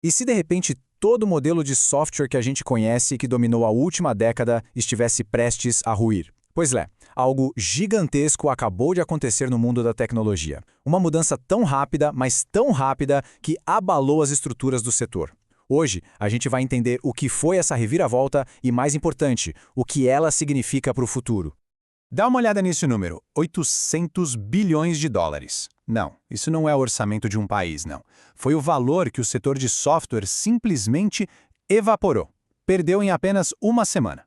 E se de repente todo o modelo de software que a gente conhece e que dominou a última década estivesse prestes a ruir? Pois é, algo gigantesco acabou de acontecer no mundo da tecnologia. Uma mudança tão rápida, mas tão rápida, que abalou as estruturas do setor. Hoje, a gente vai entender o que foi essa reviravolta e, mais importante, o que ela significa para o futuro. Dá uma olhada nesse número, 800 bilhões de dólares. Não, isso não é o orçamento de um país, não. Foi o valor que o setor de software simplesmente evaporou. Perdeu em apenas uma semana.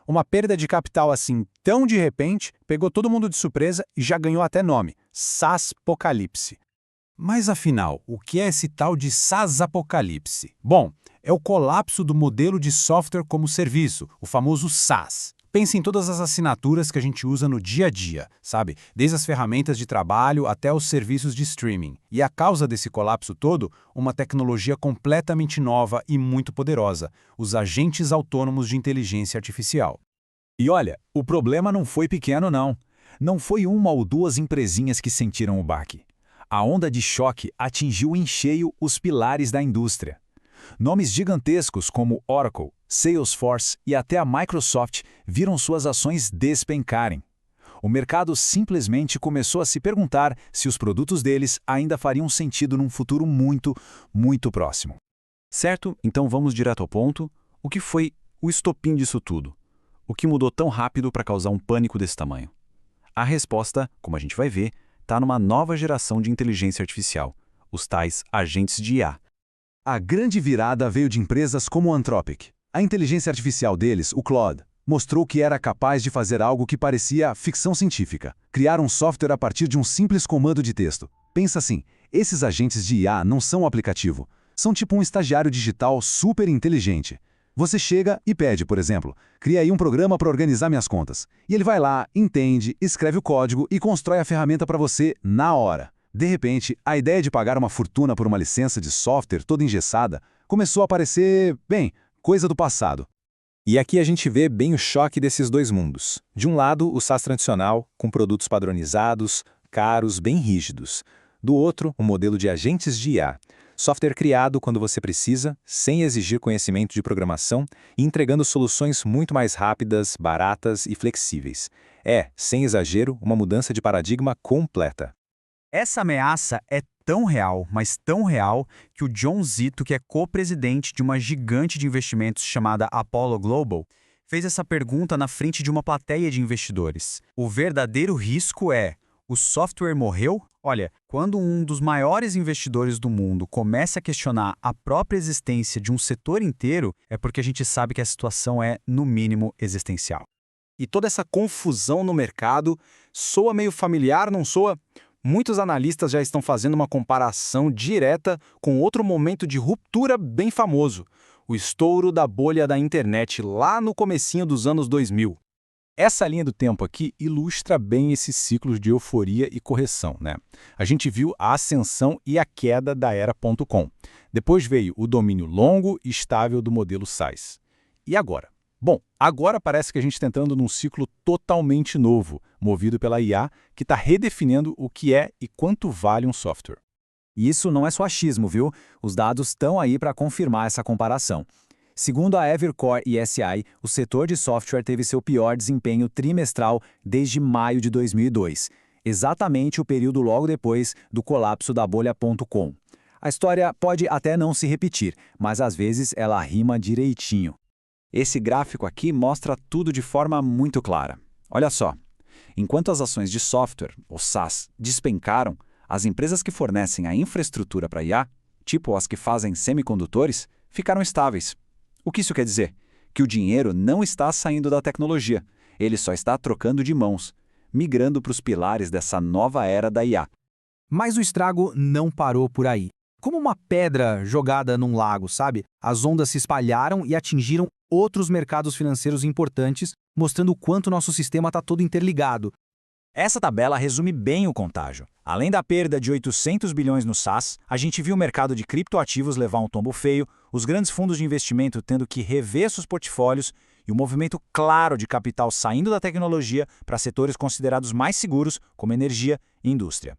Uma perda de capital assim tão de repente pegou todo mundo de surpresa e já ganhou até nome, SaaSapocalipse. Mas afinal, o que é esse tal de SaaSapocalipse? Bom, é o colapso do modelo de software como serviço, o famoso SaaS. Pense em todas as assinaturas que a gente usa no dia a dia, sabe? Desde as ferramentas de trabalho até os serviços de streaming. E a causa desse colapso todo, uma tecnologia completamente nova e muito poderosa, os agentes autônomos de inteligência artificial. E olha, o problema não foi pequeno não. Não foi uma ou duas empresinhas que sentiram o baque. A onda de choque atingiu em cheio os pilares da indústria. Nomes gigantescos como Oracle, Salesforce e até a Microsoft viram suas ações despencarem. O mercado simplesmente começou a se perguntar se os produtos deles ainda fariam sentido num futuro muito, muito próximo. Certo? Então vamos direto ao ponto. O que foi o estopim disso tudo? O que mudou tão rápido para causar um pânico desse tamanho? A resposta, como a gente vai ver, está numa nova geração de inteligência artificial, os tais agentes de IA. A grande virada veio de empresas como o Anthropic. A inteligência artificial deles, o Claude, mostrou que era capaz de fazer algo que parecia ficção científica. Criar um software a partir de um simples comando de texto. Pensa assim, esses agentes de IA não são um aplicativo. São tipo um estagiário digital super inteligente. Você chega e pede, por exemplo, cria aí um programa para organizar minhas contas. E ele vai lá, entende, escreve o código e constrói a ferramenta para você na hora. De repente, a ideia de pagar uma fortuna por uma licença de software toda engessada começou a parecer, bem, coisa do passado. E aqui a gente vê bem o choque desses dois mundos. De um lado, o SaaS tradicional, com produtos padronizados, caros, bem rígidos. Do outro, o modelo de agentes de IA. Software criado quando você precisa, sem exigir conhecimento de programação e entregando soluções muito mais rápidas, baratas e flexíveis. É, sem exagero, uma mudança de paradigma completa. Essa ameaça é tão real, mas tão real, que o John Zito, que é co-presidente de uma gigante de investimentos chamada Apollo Global, fez essa pergunta na frente de uma plateia de investidores. O verdadeiro risco é: o software morreu? Olha, quando um dos maiores investidores do mundo começa a questionar a própria existência de um setor inteiro, é porque a gente sabe que a situação é, no mínimo, existencial. E toda essa confusão no mercado soa meio familiar, não soa? Muitos analistas já estão fazendo uma comparação direta com outro momento de ruptura bem famoso, o estouro da bolha da internet lá no comecinho dos anos 2000. Essa linha do tempo aqui ilustra bem esses ciclos de euforia e correção, né? A gente viu a ascensão e a queda da era.com. Depois veio o domínio longo e estável do modelo SaaS. E agora? Bom, agora parece que a gente está entrando num ciclo totalmente novo, movido pela IA, que está redefinindo o que é e quanto vale um software. E isso não é só achismo, viu? Os dados estão aí para confirmar essa comparação. Segundo a Evercore ESI, o setor de software teve seu pior desempenho trimestral desde maio de 2002, exatamente o período logo depois do colapso da bolha.com. A história pode até não se repetir, mas às vezes ela rima direitinho. Esse gráfico aqui mostra tudo de forma muito clara. Olha só, enquanto as ações de software, ou SaaS, despencaram, as empresas que fornecem a infraestrutura para IA, tipo as que fazem semicondutores, ficaram estáveis. O que isso quer dizer? Que o dinheiro não está saindo da tecnologia, ele só está trocando de mãos, migrando para os pilares dessa nova era da IA. Mas o estrago não parou por aí. Como uma pedra jogada num lago, sabe? As ondas se espalharam e atingiram outros mercados financeiros importantes, mostrando o quanto nosso sistema está todo interligado. Essa tabela resume bem o contágio. Além da perda de 800 bilhões no SaaS, a gente viu o mercado de criptoativos levar um tombo feio, os grandes fundos de investimento tendo que rever seus portfólios e o movimento claro de capital saindo da tecnologia para setores considerados mais seguros, como energia e indústria.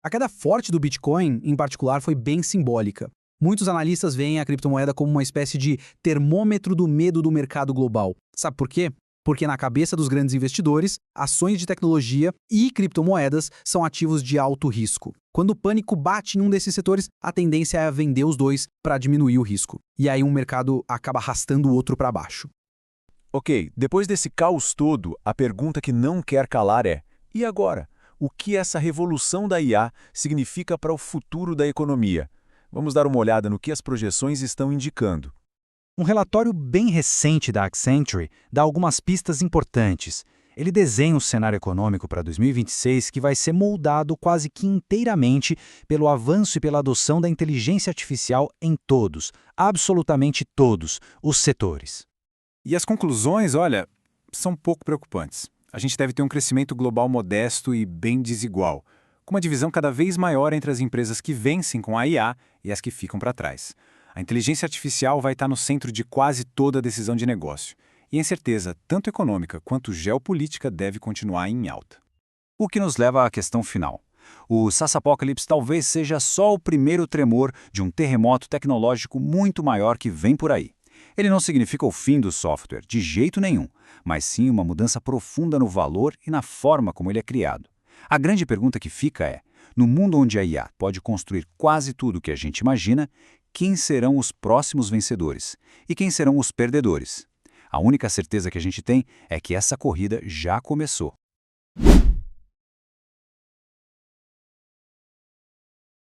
A queda forte do Bitcoin, em particular, foi bem simbólica. Muitos analistas veem a criptomoeda como uma espécie de termômetro do medo do mercado global. Sabe por quê? Porque na cabeça dos grandes investidores, ações de tecnologia e criptomoedas são ativos de alto risco. Quando o pânico bate em um desses setores, a tendência é vender os dois para diminuir o risco. E aí um mercado acaba arrastando o outro para baixo. Ok, depois desse caos todo, a pergunta que não quer calar é: e agora? O que essa revolução da IA significa para o futuro da economia? Vamos dar uma olhada no que as projeções estão indicando. Um relatório bem recente da Accenture dá algumas pistas importantes. Ele desenha um cenário econômico para 2026 que vai ser moldado quase que inteiramente pelo avanço e pela adoção da inteligência artificial em todos, absolutamente todos, os setores. E as conclusões, olha, são pouco preocupantes. A gente deve ter um crescimento global modesto e bem desigual, com uma divisão cada vez maior entre as empresas que vencem com a IA e as que ficam para trás. A inteligência artificial vai estar no centro de quase toda a decisão de negócio. E a incerteza, tanto econômica quanto geopolítica, deve continuar em alta. O que nos leva à questão final. O SaaS Apocalipse talvez seja só o primeiro tremor de um terremoto tecnológico muito maior que vem por aí. Ele não significa o fim do software, de jeito nenhum, mas sim uma mudança profunda no valor e na forma como ele é criado. A grande pergunta que fica é: no mundo onde a IA pode construir quase tudo o que a gente imagina, quem serão os próximos vencedores? E quem serão os perdedores? A única certeza que a gente tem é que essa corrida já começou.